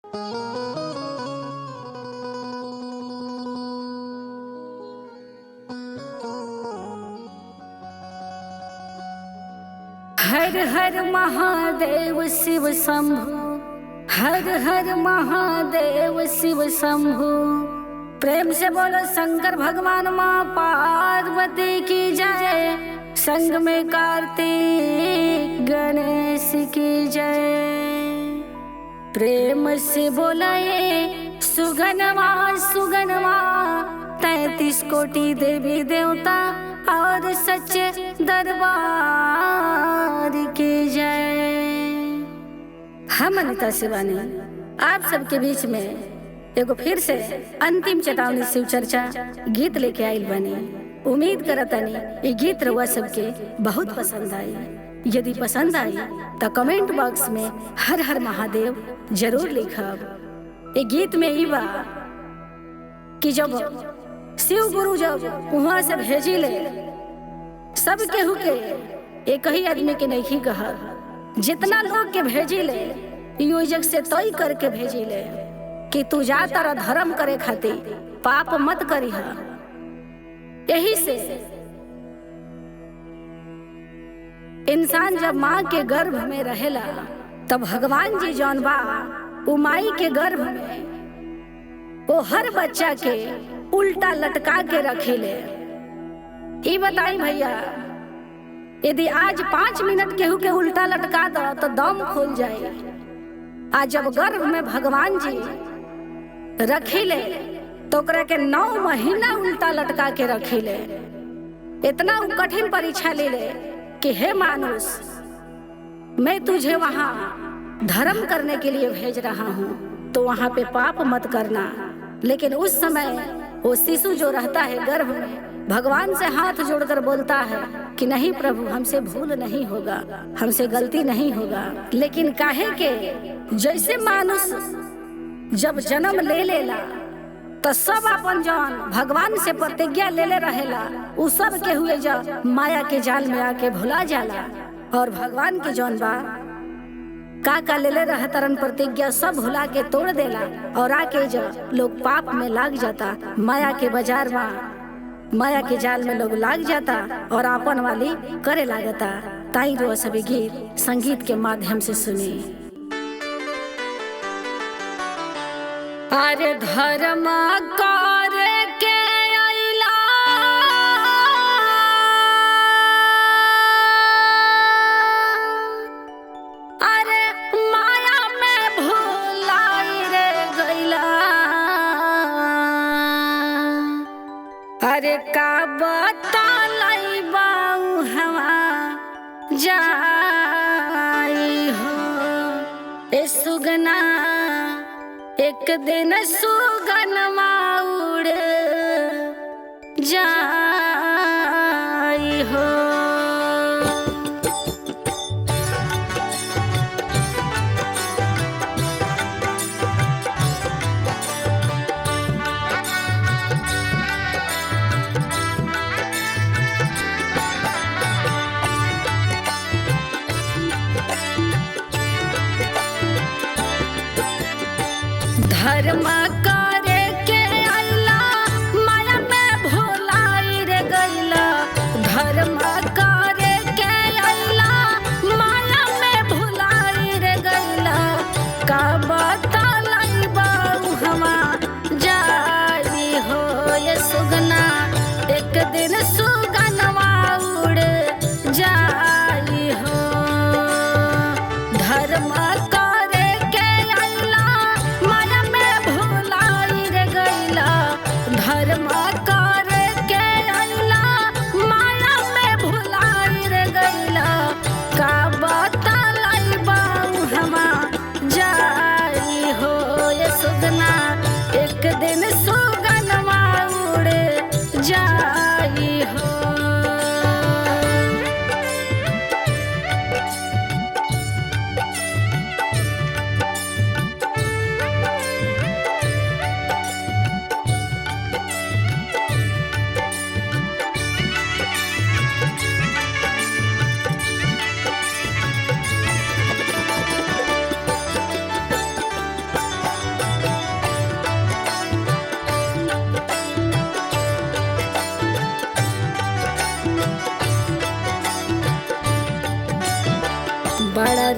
हर हर महादेव शिव शंभु, हर हर महादेव शिव शंभु। प्रेम से बोलो शंकर भगवान माँ पार्वती की जय, संग में कार्तिक गणेश की जय। प्रेम से बोले सुगनमा सुगनमा, 33 कोटि देवी देवता और सच्चे दरबार की जय। हम अनिता शिवानी आप सबके बीच में एगो फिर से अंतिम चेतावनी शिव चर्चा गीत लेके आइल बनी। उम्मीद करतनी ये गीत रउआ सबके बहुत पसंद आई। यदि पसंद आई तो कमेंट बॉक्स में हर हर महादेव जरूर लिखब। ये गीत में ई बा कि जब शिव गुरु जब वहाँ से भेजी ले, सब केहू के एक ही आदमी के नहीं कहा, जितना लोग के भेजी ले योजक से तय करके भेजी ले कि तू जा तारा धर्म करे खातिर, पाप मत करी हा। यही से इंसान जब माँ के गर्भ में रहेला तब भगवान जी जौन बा वो माई के गर्भ में वो हर बच्चा के उल्टा लटका के रखेले। ये बताई भैया, यदि आज 5 मिनट केहू के उल्टा लटका दो तो दम खोल जाए। आज जब गर्भ में भगवान जी रखीले तो ओकरा के 9 महीना उल्टा लटका के रखीले। इतना कठिन परीक्षा ले ले कि हे मानुष, मैं तुझे वहाँ धर्म करने के लिए भेज रहा हूँ, तो वहाँ पे पाप मत करना। लेकिन उस समय वो शिशु जो रहता है गर्भ में, भगवान से हाथ जोड़कर बोलता है कि नहीं प्रभु, हमसे भूल नहीं होगा, हमसे गलती नहीं होगा। लेकिन काहे के जैसे मानुष जब जन्म ले लेला तो सब अपन जौन भगवान से प्रतिज्ञा ले ले रहेला, उ सब के हुए जब माया के जाल में आके भुला जाला और भगवान के जौन बा का ले ले रहे तरन प्रतिज्ञा सब भुला के तोड़ देला और आके जब लोग पाप में लाग जाता, माया के बाजार में, माया के जाल में लोग लाग जाता और आपन वाली करे लागता। ताई रो सभी गीत संगीत के माध्यम से सुनी। अरे धर्म करे के अइला, अरे माया में भुलाई रे गइला। अरे का बतालाई बाऊ हवा जाई हो, ए सुगना एक दिन सुगनमा उड़ जाई हो। धर्म करे के अइला, माया में भुलाई रे गइला। धर्म करे के अइला, माया में भुलाई रे गइला। का बतालाई बाऊ हवा जाई हो, ये सुगना एक दिन सुगनवा उड़ जाई हो। धर्म करे के अइला, माया में भुला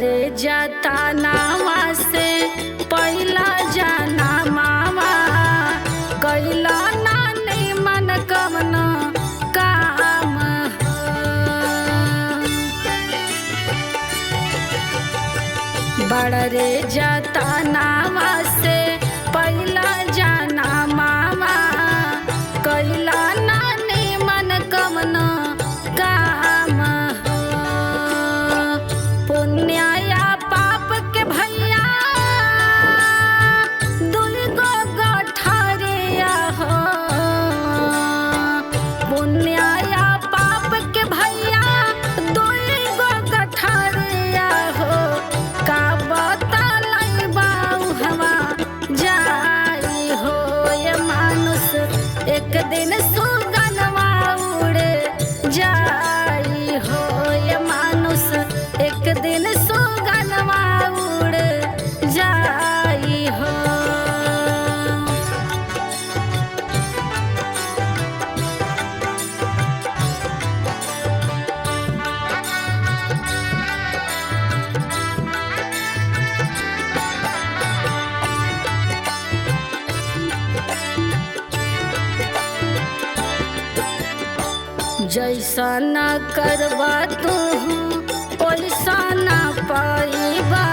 रे जाता नावा से पहिला जाना मामा कैला नानी मन कवन काम बड़ रे जाता नावा से पहिला जाना मामा कैला नानी मन कवन काम पुण्य या पाप के भैया दुर्गो गठरिया हो पुण्य या पाप के भैया दुर्गो गठरिया हो का बतलाई बाऊ हवा जाई हो ये मानुष एक दिन सुगनवा उड़े जाई हो ये मानुष एक दिन सुगनवा उड़ जाई हो जैसा न करबा तू वैसा न पाइबा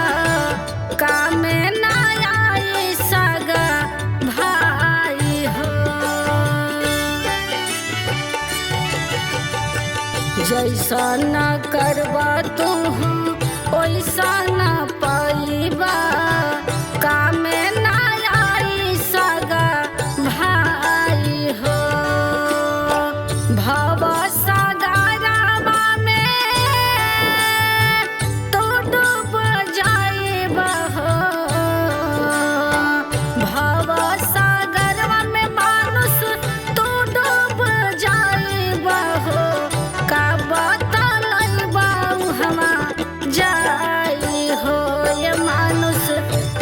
कामे न आई सगा भाई हो जैसा न करबा तू वैसा न पाइबा कामे न आई सगा भाई हो भव सागरवा में तो डूब जाइबा हो भव सागरवा में मानुष तो डूब जाइबा हो का बतलैबा हमा जाई हो ये मानुष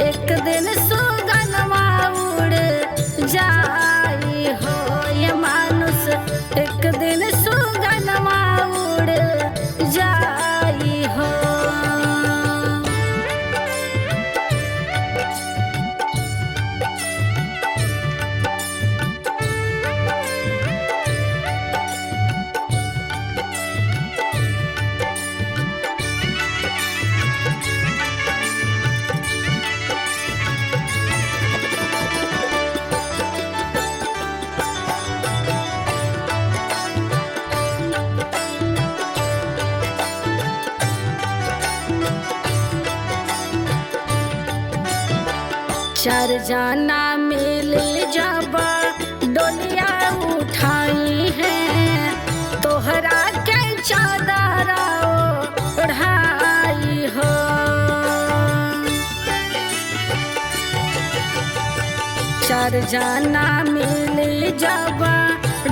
एक दिन सुगनवा उड़ जाई हो ये मानुष एक दिन सुगनवा उड़ जाई हो चार जाना मिली जब डोलिया उठाई है तोहरा के चादर ओढ़ाई हो चार जाना मिली जब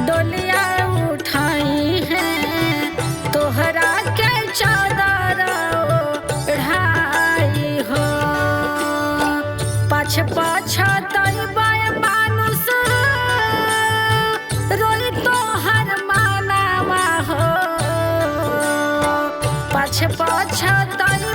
डोलिया उठाई है तोहरा के चादर ओढ़ाई हो पाछ दैबा मानुष रोई तो हर मानवा हो पाछ दैबा